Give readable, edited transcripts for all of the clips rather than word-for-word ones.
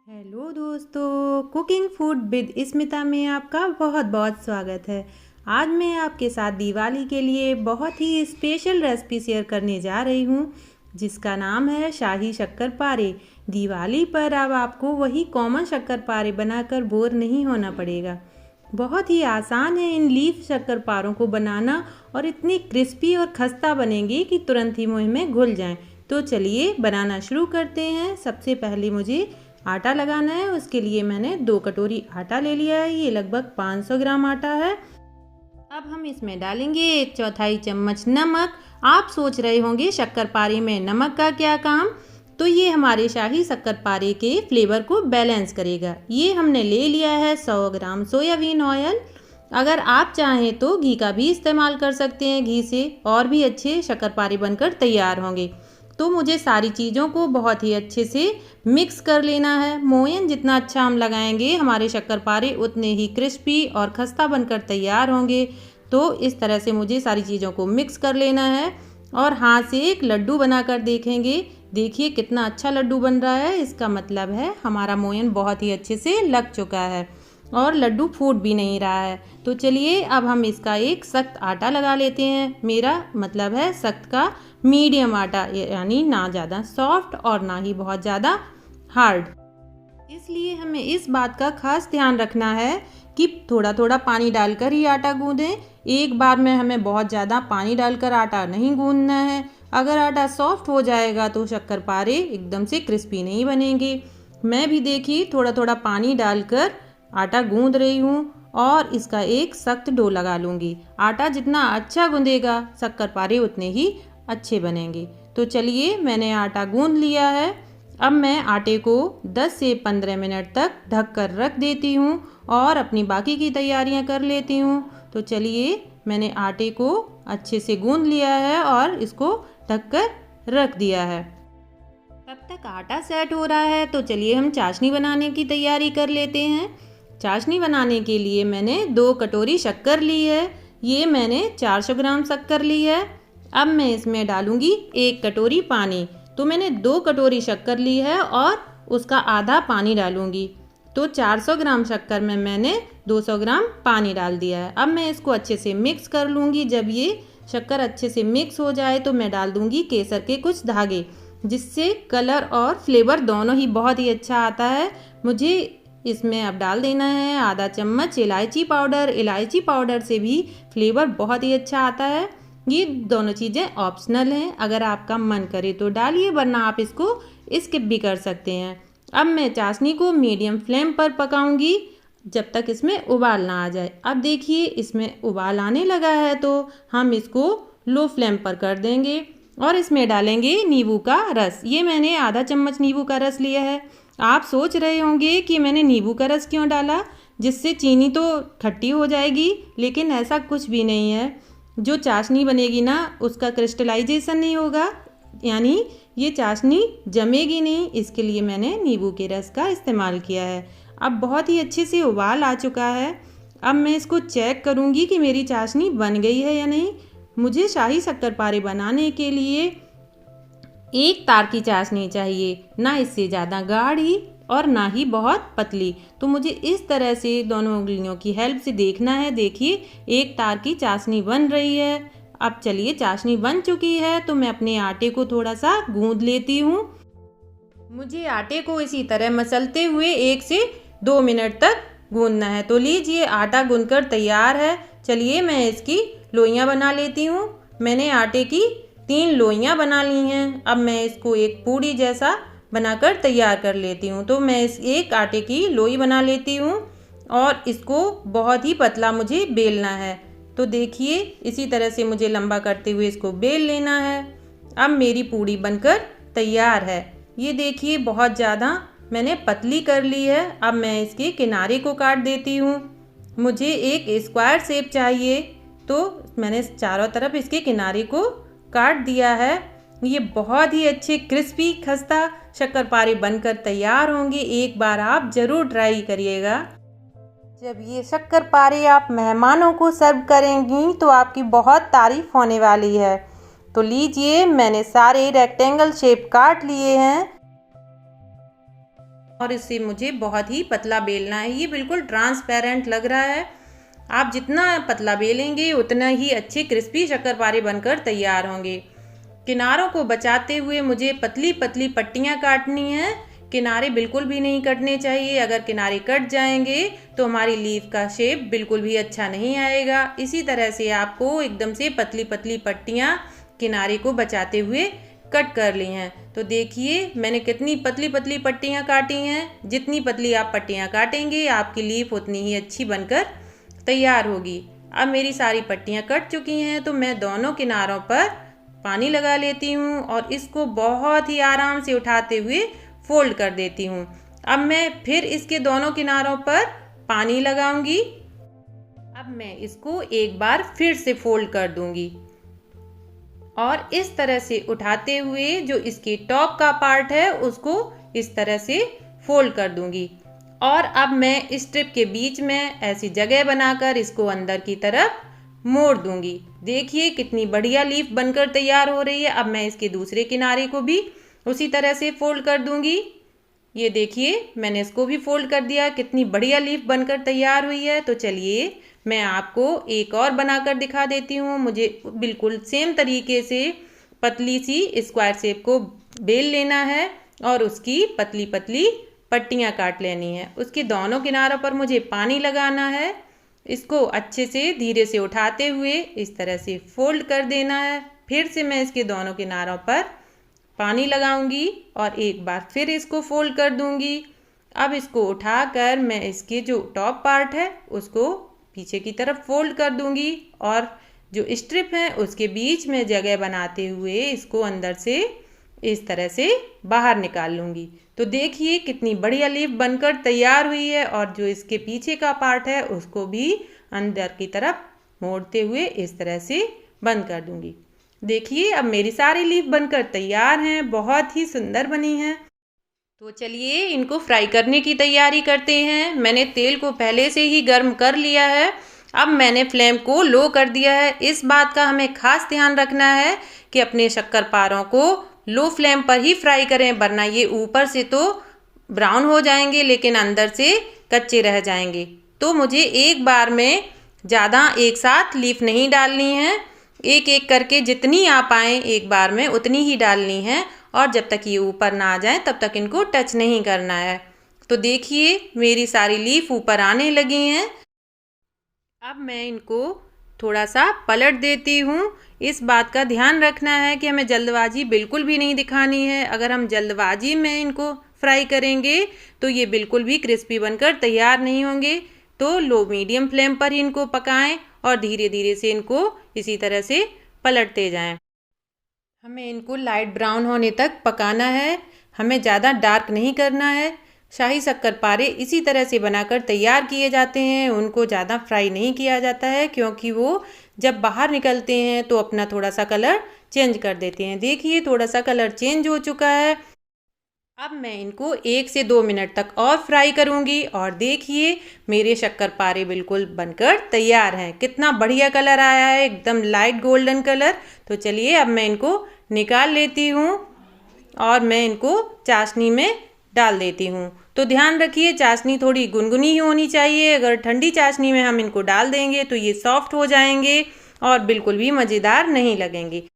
Hello दोस्तों, cooking food with Smita में आपका बहुत बहुत स्वागत है। आज मैं आपके साथ दिवाली के लिए बहुत ही स्पेशल रेसिपी शेयर करने जा रही हूँ, जिसका नाम है शाही शक्करपारे। दिवाली पर अब आपको वही कॉमन शक्करपारे बनाकर बोर नहीं होना पड़ेगा। बहुत ही आसान है इन लीफ शक्करपारों को बनाना और इतनी क्रिस्पी और खस्ता बनेंगे कि तुरंत ही मुँह में घुल जाएं। तो चलिए बनाना शुरू करते हैं। सबसे पहले मुझे आटा लगाना है। उसके लिए मैंने 2 कटोरी आटा ले लिया है। ये लगभग 500 ग्राम आटा है। अब हम इसमें डालेंगे 1/4 चम्मच नमक। आप सोच रहे होंगे शक्करपारे में नमक का क्या काम, तो ये हमारे शाही शक्करपारे के फ्लेवर को बैलेंस करेगा। ये हमने ले लिया है 100 ग्राम सोयाबीन ऑयल। अगर आप चाहें तो घी का भी इस्तेमाल कर सकते हैं। घी से और भी अच्छे शक्करपारे बनकर तैयार होंगे। तो मुझे सारी चीज़ों को बहुत ही अच्छे से मिक्स कर लेना है। मोयन जितना अच्छा हम लगाएंगे, हमारे शक्करपारे उतने ही क्रिस्पी और खस्ता बनकर तैयार होंगे। तो इस तरह से मुझे सारी चीज़ों को मिक्स कर लेना है और हाथ से एक लड्डू बनाकर देखेंगे। देखिए कितना अच्छा लड्डू बन रहा है। इसका मतलब है हमारा मोयन बहुत ही अच्छे से लग चुका है और लड्डू फूट भी नहीं रहा है। तो चलिए अब हम इसका एक सख्त आटा लगा लेते हैं। मेरा मतलब है सख्त का मीडियम आटा, यानी ना ज़्यादा सॉफ्ट और ना ही बहुत ज़्यादा हार्ड। इसलिए हमें इस बात का खास ध्यान रखना है कि थोड़ा थोड़ा पानी डालकर ही आटा गूंदें। एक बार में हमें बहुत ज़्यादा पानी डालकर आटा नहीं गूंदना है। अगर आटा सॉफ्ट हो जाएगा तो शक्करपारे एकदम से क्रिस्पी नहीं बनेंगे। मैं भी देखिए थोड़ा थोड़ा पानी डालकर आटा गूंद रही हूँ और इसका एक सख्त डो लगा लूँगी। आटा जितना अच्छा गूंदेगा शक्करपारे उतने ही अच्छे बनेंगे। तो चलिए मैंने आटा गूंद लिया है। अब मैं आटे को 10 से 15 मिनट तक ढक कर रख देती हूँ और अपनी बाकी की तैयारियाँ कर लेती हूँ। तो चलिए मैंने आटे को अच्छे से गूंद लिया है और इसको ढक कर रख दिया है। तब तक आटा सेट हो रहा है तो चलिए हम चाशनी बनाने की तैयारी कर लेते हैं। चाशनी बनाने के लिए मैंने 2 कटोरी शक्कर ली है। ये मैंने 400 ग्राम शक्कर ली है। अब मैं इसमें डालूंगी 1 कटोरी पानी। तो मैंने 2 कटोरी शक्कर ली है और उसका आधा पानी डालूंगी। तो 400 ग्राम शक्कर में मैंने 200 ग्राम पानी डाल दिया है। अब मैं इसको अच्छे से मिक्स कर लूँगी। जब ये शक्कर अच्छे से मिक्स हो जाए तो मैं डाल दूँगी केसर के कुछ धागे, जिससे कलर और फ्लेवर दोनों ही बहुत ही अच्छा आता है। मुझे इसमें अब डाल देना है आधा चम्मच इलायची पाउडर। इलायची पाउडर से भी फ्लेवर बहुत ही अच्छा आता है। ये दोनों चीज़ें ऑप्शनल हैं, अगर आपका मन करे तो डालिए, वरना आप इसको स्किप भी कर सकते हैं। अब मैं चाशनी को मीडियम फ्लेम पर पकाऊंगी जब तक इसमें उबाल ना आ जाए। अब देखिए इसमें उबाल आने लगा है तो हम इसको लो फ्लेम पर कर देंगे और इसमें डालेंगे नींबू का रस। ये मैंने आधा चम्मच नींबू का रस लिया है। आप सोच रहे होंगे कि मैंने नींबू का रस क्यों डाला, जिससे चीनी तो खट्टी हो जाएगी, लेकिन ऐसा कुछ भी नहीं है। जो चाशनी बनेगी ना उसका क्रिस्टलाइजेशन नहीं होगा, यानी ये चाशनी जमेगी नहीं। इसके लिए मैंने नींबू के रस का इस्तेमाल किया है। अब बहुत ही अच्छे से उबाल आ चुका है। अब मैं इसको चेक करूँगी कि मेरी चाशनी बन गई है या नहीं। मुझे शाही शक्करपारे बनाने के लिए एक तार की चाशनी चाहिए, ना इससे ज़्यादा गाढ़ी और ना ही बहुत पतली। तो मुझे इस तरह से दोनों उंगलियों की हेल्प से देखना है। देखिए एक तार की चाशनी बन रही है। अब चलिए चाशनी बन चुकी है तो मैं अपने आटे को थोड़ा सा गूंद लेती हूँ। मुझे आटे को इसी तरह मसलते हुए 1 से 2 मिनट तक गूंदना है। तो लीजिए आटा गूंदकर तैयार है। चलिए मैं इसकी लोइयाँ बना लेती हूँ। मैंने आटे की 3 लोइयाँ बना ली हैं। अब मैं इसको एक पूड़ी जैसा बनाकर तैयार कर लेती हूँ। तो मैं इस एक आटे की लोई बना लेती हूँ और इसको बहुत ही पतला मुझे बेलना है। तो देखिए इसी तरह से मुझे लंबा करते हुए इसको बेल लेना है। अब मेरी पूड़ी बनकर तैयार है। ये देखिए बहुत ज़्यादा मैंने पतली कर ली है। अब मैं इसके किनारे को काट देती हूँ। मुझे एक स्क्वायर शेप चाहिए तो मैंने चारों तरफ इसके किनारे को काट दिया है। ये बहुत ही अच्छे क्रिस्पी खस्ता शक्करपारे बनकर तैयार होंगे। एक बार आप ज़रूर ट्राई करिएगा। जब ये शक्करपारे आप मेहमानों को सर्व करेंगी तो आपकी बहुत तारीफ होने वाली है। तो लीजिए मैंने सारे रेक्टेंगल शेप काट लिए हैं। और इससे मुझे बहुत ही पतला बेलना है। ये बिल्कुल ट्रांसपेरेंट लग रहा है। आप जितना पतला बेलेंगे उतना ही अच्छे क्रिस्पी शक्करपारे बनकर तैयार होंगे। किनारों को बचाते हुए मुझे पतली पतली पट्टियाँ काटनी हैं। किनारे बिल्कुल भी नहीं कटने चाहिए। अगर किनारे कट जाएंगे तो हमारी लीफ का शेप बिल्कुल भी अच्छा नहीं आएगा। इसी तरह से आपको एकदम से पतली पतली पट्टियाँ किनारे को बचाते हुए कट कर ली हैं। तो देखिए मैंने कितनी पतली पतली पट्टियाँ काटी हैं। जितनी पतली आप पट्टियाँ काटेंगे आपकी लीफ उतनी ही अच्छी बनकर तैयार होगी। अब मेरी सारी पट्टियाँ कट चुकी हैं तो मैं दोनों किनारों पर पानी लगा लेती हूँ और इसको बहुत ही आराम से उठाते हुए फोल्ड कर देती हूँ। अब मैं फिर इसके दोनों किनारों पर पानी लगाऊंगी। अब मैं इसको एक बार फिर से फोल्ड कर दूंगी और इस तरह से उठाते हुए जो इसके टॉप का पार्ट है उसको इस तरह से फोल्ड कर दूंगी। और अब मैं स्ट्रिप के बीच में ऐसी जगह बनाकर इसको अंदर की तरफ मोड़ दूंगी। देखिए कितनी बढ़िया लीफ बनकर तैयार हो रही है। अब मैं इसके दूसरे किनारे को भी उसी तरह से फोल्ड कर दूंगी। ये देखिए मैंने इसको भी फोल्ड कर दिया। कितनी बढ़िया लीफ बनकर तैयार हुई है। तो चलिए मैं आपको एक और बनाकर दिखा देती हूँ। मुझे बिल्कुल सेम तरीके से पतली सी स्क्वायर शेप को बेल लेना है और उसकी पतली पतली पट्टियाँ काट लेनी है। उसके दोनों किनारों पर मुझे पानी लगाना है। इसको अच्छे से धीरे से उठाते हुए इस तरह से फोल्ड कर देना है। फिर से मैं इसके दोनों किनारों पर पानी लगाऊंगी और एक बार फिर इसको फोल्ड कर दूंगी। अब इसको उठाकर मैं इसके जो टॉप पार्ट है उसको पीछे की तरफ फोल्ड कर दूंगी और जो स्ट्रिप है उसके बीच में जगह बनाते हुए इसको अंदर से इस तरह से बाहर निकाल लूँगी। तो देखिए कितनी बढ़िया लीफ बनकर तैयार हुई है और जो इसके पीछे का पार्ट है उसको भी अंदर की तरफ मोड़ते हुए इस तरह से बंद कर दूंगी। देखिए अब मेरी सारी लीफ बनकर तैयार हैं। बहुत ही सुंदर बनी हैं। तो चलिए इनको फ्राई करने की तैयारी करते हैं। मैंने तेल को पहले से ही गर्म कर लिया है। अब मैंने फ्लेम को लो कर दिया है। इस बात का हमें खास ध्यान रखना है कि अपने शक्करपारों को लो फ्लेम पर ही फ्राई करें, वरना ये ऊपर से तो ब्राउन हो जाएंगे लेकिन अंदर से कच्चे रह जाएंगे। तो मुझे एक बार में ज़्यादा एक साथ लीफ नहीं डालनी है। एक एक करके जितनी आप आएँ एक बार में उतनी ही डालनी है और जब तक ये ऊपर ना आ जाए तब तक इनको टच नहीं करना है। तो देखिए मेरी सारी लीफ ऊपर आने लगी हैं। अब मैं इनको थोड़ा सा पलट देती हूँ। इस बात का ध्यान रखना है कि हमें जल्दबाजी बिल्कुल भी नहीं दिखानी है। अगर हम जल्दबाजी में इनको फ्राई करेंगे तो ये बिल्कुल भी क्रिस्पी बनकर तैयार नहीं होंगे। तो लो मीडियम फ्लेम पर ही इनको पकाएं और धीरे धीरे से इनको इसी तरह से पलटते जाएं। हमें इनको लाइट ब्राउन होने तक पकाना है। हमें ज़्यादा डार्क नहीं करना है। शाही शक्करपारे इसी तरह से बनाकर तैयार किए जाते हैं। उनको ज़्यादा फ्राई नहीं किया जाता है क्योंकि वो जब बाहर निकलते हैं तो अपना थोड़ा सा कलर चेंज कर देते हैं। देखिए थोड़ा सा कलर चेंज हो चुका है। अब मैं इनको 1 से 2 मिनट तक और फ्राई करूंगी और देखिए मेरे शक्करपारे बिल्कुल बनकर तैयार हैं। कितना बढ़िया कलर आया है, एकदम लाइट गोल्डन कलर। तो चलिए अब मैं इनको निकाल लेती हूँ और मैं इनको चाशनी में डाल देती हूँ। तो ध्यान रखिए चाशनी थोड़ी गुनगुनी ही होनी चाहिए। अगर ठंडी चाशनी में हम इनको डाल देंगे तो ये सॉफ्ट हो जाएंगे और बिल्कुल भी मज़ेदार नहीं लगेंगे।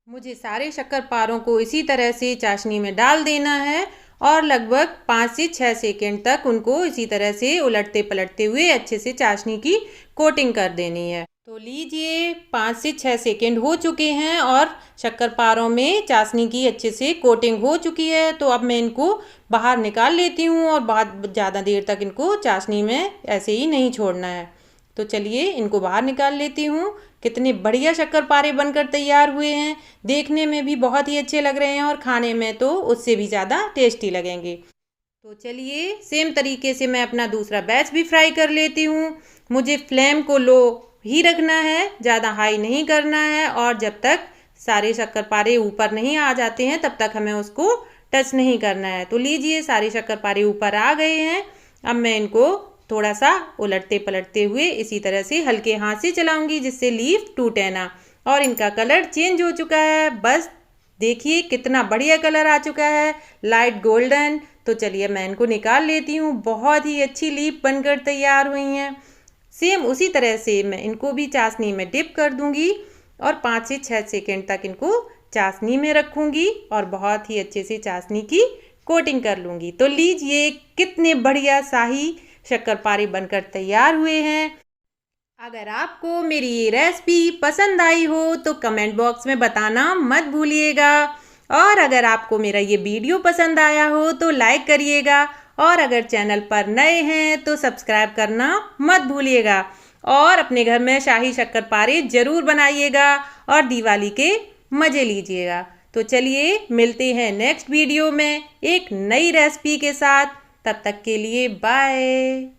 मुझे सारे शक्करपारों को इसी तरह से चाशनी में डाल देना है और लगभग 5 से 6 सेकंड तक उनको इसी तरह से उलटते पलटते हुए अच्छे से चाशनी की कोटिंग कर देनी है। तो लीजिए 5 से 6 सेकंड हो चुके हैं और शक्करपारों में चाशनी की अच्छे से कोटिंग हो चुकी है। तो अब मैं इनको बाहर निकाल लेती हूँ और बहुत ज़्यादा देर तक इनको चाशनी में ऐसे ही नहीं छोड़ना है। तो चलिए इनको बाहर निकाल लेती हूँ। कितने बढ़िया शक्करपारे बनकर तैयार हुए हैं। देखने में भी बहुत ही अच्छे लग रहे हैं और खाने में तो उससे भी ज़्यादा टेस्टी लगेंगे। तो चलिए सेम तरीके से मैं अपना दूसरा बैच भी फ्राई कर लेती हूँ। मुझे फ्लेम को लो ही रखना है, ज़्यादा हाई नहीं करना है और जब तक सारे शक्करपारे ऊपर नहीं आ जाते हैं तब तक हमें उसको टच नहीं करना है। तो लीजिए सारे शक्करपारे ऊपर आ गए हैं। अब मैं इनको थोड़ा सा उलटते पलटते हुए इसी तरह से हल्के हाथ से चलाऊंगी जिससे लीफ टूटे ना। और इनका कलर चेंज हो चुका है। बस देखिए कितना बढ़िया कलर आ चुका है, लाइट गोल्डन। तो चलिए मैं इनको निकाल लेती हूँ। बहुत ही अच्छी लीप बनकर तैयार हुई हैं। सेम उसी तरह से मैं इनको भी चाशनी में डिप कर दूंगी और 5 से 6 सेकंड तक इनको चाशनी में रखूंगी और बहुत ही अच्छे से चाशनी की कोटिंग कर लूंगी। तो लीजिए कितने बढ़िया शाही शक्करपारे बनकर तैयार हुए हैं। अगर आपको मेरी ये रेसिपी पसंद आई हो तो कमेंट बॉक्स में बताना मत भूलिएगा। और अगर आपको मेरा ये वीडियो पसंद आया हो तो लाइक करिएगा और अगर चैनल पर नए हैं तो सब्सक्राइब करना मत भूलिएगा। और अपने घर में शाही शक्करपारे ज़रूर बनाइएगा और दिवाली के मज़े लीजिएगा। तो चलिए मिलते हैं नेक्स्ट वीडियो में एक नई रेसिपी के साथ। तब तक के लिए बाय।